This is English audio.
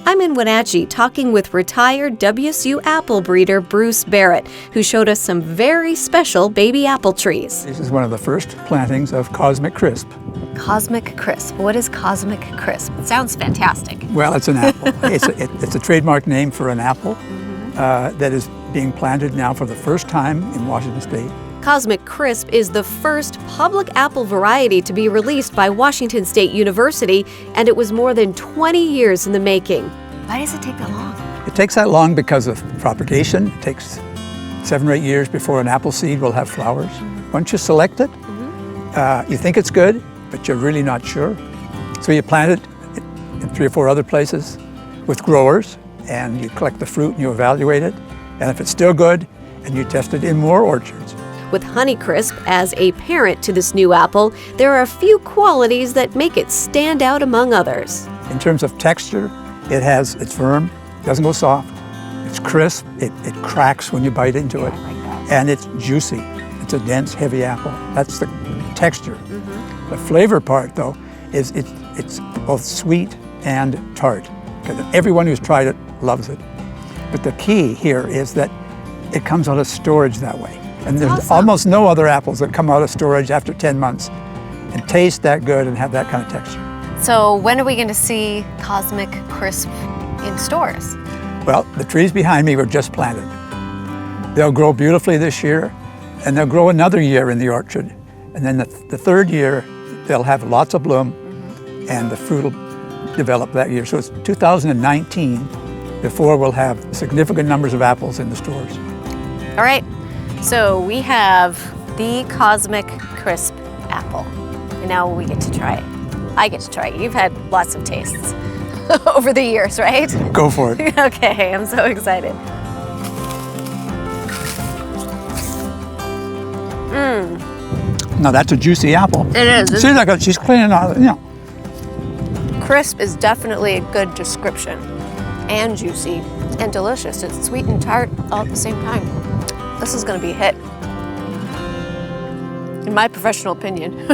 I'm in Wenatchee talking with retired WSU apple breeder Bruce Barrett, who showed us some very special baby apple trees. This is one of the first plantings of Cosmic Crisp. Cosmic Crisp. What is Cosmic Crisp? It sounds fantastic. Well, it's an apple. It's a trademark name for an apple that is being planted now for the first time in Washington State. Cosmic Crisp is the first public apple variety to be released by Washington State University, and it was more than 20 years in the making. Why does it take that long? It takes that long because of propagation. It takes 7 or 8 years before an apple seed will have flowers. Once you select it, you think it's good, but you're really not sure. So you plant it in 3 or 4 other places with growers, and you collect the fruit and you evaluate it. And if it's still good, and you test it in more orchards. With Honeycrisp as a parent to this new apple, there are a few qualities that make it stand out among others. In terms of texture, it's firm, doesn't go soft, it's crisp, it cracks when you bite into it, and it's juicy. It's a dense, heavy apple. That's the texture. The flavor part, though, is it's both sweet and tart. Everyone who's tried it loves it. But the key here is that it comes out of storage that way. And there's almost no other apples that come out of storage after 10 months and taste that good and have that kind of texture. So when are we going to see Cosmic Crisp in stores? Well, the trees behind me were just planted. They'll grow beautifully this year, and they'll grow another year in the orchard. And then the third year, they'll have lots of bloom, and the fruit will develop that year. So it's 2019 before we'll have significant numbers of apples in the stores. All right. So we have the Cosmic Crisp apple, and now we get to try it. I get to try it. You've had lots of tastes over the years, right? Go for it. Okay, I'm so excited. Now that's a juicy apple. It is. See, like she's cleaning out, you know. Crisp is definitely a good description, and juicy, and delicious. It's sweet and tart all at the same time. This is going to be a hit, in my professional opinion.